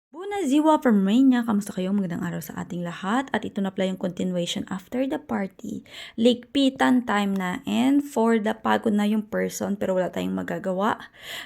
Bună ziua from Romania! Kamusta kayo? Magandang araw sa ating lahat. At ito na pala yung continuation after the party. Ligpitan time na and for the pagod na yung person pero wala tayong magagawa.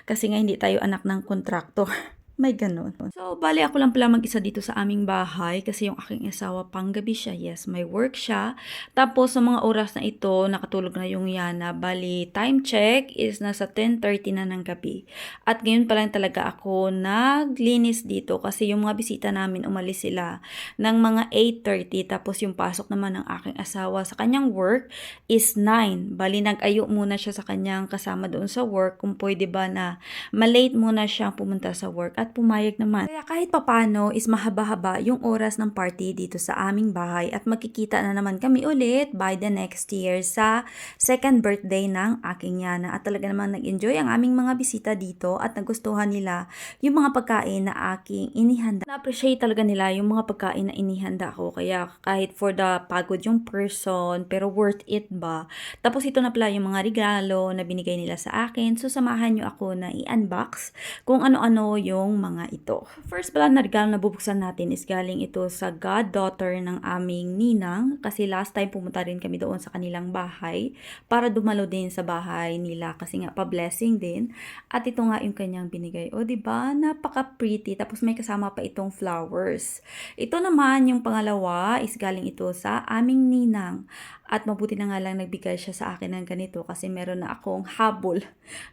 Kasi nga hindi tayo anak ng kontraktor. May ganun. So, bali ako lang pala mag-isa dito sa aming bahay kasi yung aking asawa panggabi siya. Yes, may work siya. Tapos, sa mga oras na ito, nakatulog na yung Yana. Bali, time check is nasa 10:30 na ng gabi. At ngayon pa lang talaga ako naglinis dito kasi yung mga bisita namin umalis sila ng mga 8:30. Tapos, yung pasok naman ng aking asawa sa kanyang work is 9. Bali, nag-ayo muna siya sa kanyang kasama doon sa work kung pwede ba na malate muna siya pumunta sa work at pumayag naman. Kaya kahit papano is mahaba-haba yung oras ng party dito sa aming bahay at magkikita na naman kami ulit by the next year sa second birthday ng aking Yana. At talaga naman nag-enjoy ang aming mga bisita dito at nagustuhan nila yung mga pagkain na aking inihanda. Na-appreciate talaga nila yung mga pagkain na inihanda ko. Kaya kahit for the pagod yung person pero worth it ba? Tapos ito na pala yung mga regalo na binigay nila sa akin. So samahan nyo ako na i-unbox kung ano-ano yung mga ito. First pala na regalo na bubuksan natin is galing ito sa goddaughter ng aming ninang kasi last time pumunta rin kami doon sa kanilang bahay para dumalo din sa bahay nila kasi nga pa-blessing din. At ito nga yung kanyang binigay. O diba? Napaka-pretty. Tapos may kasama pa itong flowers. Ito naman yung pangalawa is galing ito sa aming ninang. At mabuti na nga lang nagbigay siya sa akin ng ganito kasi meron na akong habol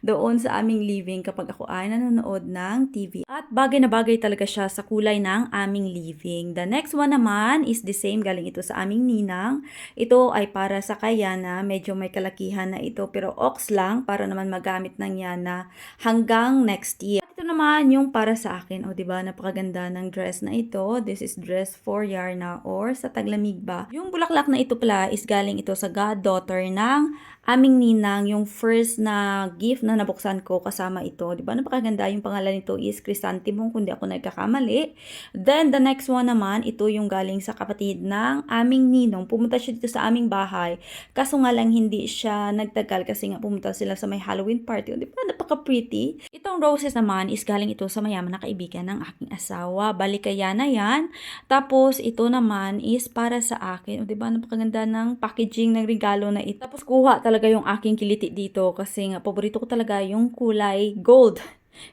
doon sa aming living kapag ako ay nanonood ng TV. At bagay na bagay talaga siya sa kulay ng aming living. The next one naman is the same, galing ito sa aming ninang. Ito ay para sa kay Yana, medyo may kalakihan na ito pero ox lang para naman magamit ng Yana hanggang next year. Ito naman yung para sa akin. O diba, napakaganda ng dress na ito. This is dress for Yarna or sa taglamig ba. Yung bulaklak na ito pala is galing ito sa goddaughter ng aming ninang. Yung first na gift na nabuksan ko kasama ito. Diba, napakaganda. Yung pangalan nito is Chrysanthemum kung di ako nagkakamali. Then the next one naman, ito yung galing sa kapatid ng aming ninong. Pumunta siya dito sa aming bahay. Kaso nga lang hindi siya nagtagal kasi nga pumunta sila sa may Halloween party. O diba, napaka-pretty. Itong roses naman is galing ito sa mayaman na kaibigan ng aking asawa. Balikaya na yan. Tapos ito naman is para sa akin. O diba, napakaganda ng packaging ng regalo na ito. Tapos kuha talaga yung aking kiliti dito kasi nga paborito ko talaga yung kulay gold.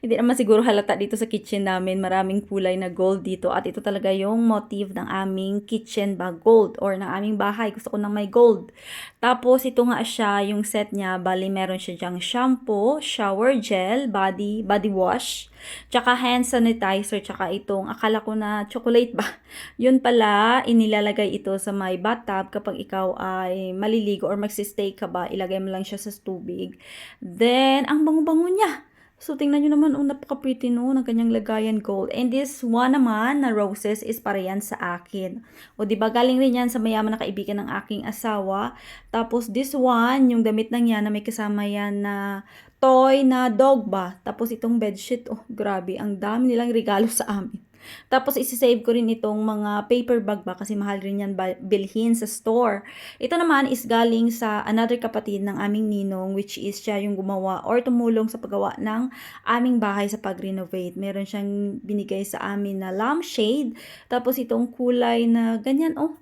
Hindi naman siguro halata dito sa kitchen namin. Maraming kulay na gold dito. At ito talaga yung motif ng aming kitchen ba, gold. Or ng aming bahay. Gusto ko ng may gold. Tapos ito nga siya, yung set niya. Bali meron siya dyang shampoo, shower gel, body wash, tsaka hand sanitizer, tsaka itong akala ko na chocolate ba. Yun pala, inilalagay ito sa may bathtub kapag ikaw ay maliligo or magsistay ka ba. Ilagay mo lang siya sa tubig. Then, ang bango-bango niya. So, tingnan nyo naman, napaka-pretty no, ng kanyang lagayan gold. And this one naman na roses is para yan sa akin. O, diba, galing rin yan sa mayaman na kaibigan ng aking asawa. Tapos, this one, yung damit ng yan na may kasama yan na toy na dog ba. Tapos, itong bedsheet, oh, grabe, ang dami nilang regalo sa amin. Tapos, isi-save ko rin itong mga paper bag ba kasi mahal rin yan bilhin sa store. Ito naman is galing sa another kapatid ng aming ninong which is siya yung gumawa or tumulong sa paggawa ng aming bahay sa pag-renovate. Meron siyang binigay sa amin na lampshade. Tapos, itong kulay na ganyan, oh,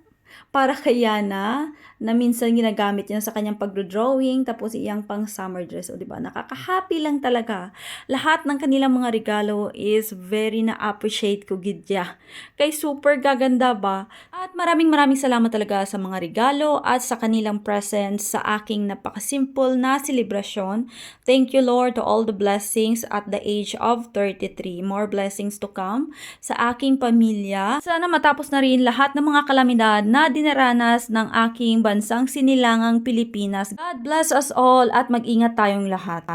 para kay Yana na minsan ginagamit niya sa kanyang pagdo-drawing tapos iyang pang summer dress. O diba, nakaka-happy lang talaga. Lahat ng kanilang mga regalo is very na-appreciate ko gidya. Kay super gaganda ba? At maraming salamat talaga sa mga regalo at sa kanilang presents sa aking napaka-simple na selebrasyon. Thank you Lord to all the blessings at the age of 33. More blessings to come sa aking pamilya. Sana matapos na rin lahat ng mga kalamidad na dinaranas ng aking bansang sinilangang Pilipinas. God bless us all at mag-ingat tayong lahat.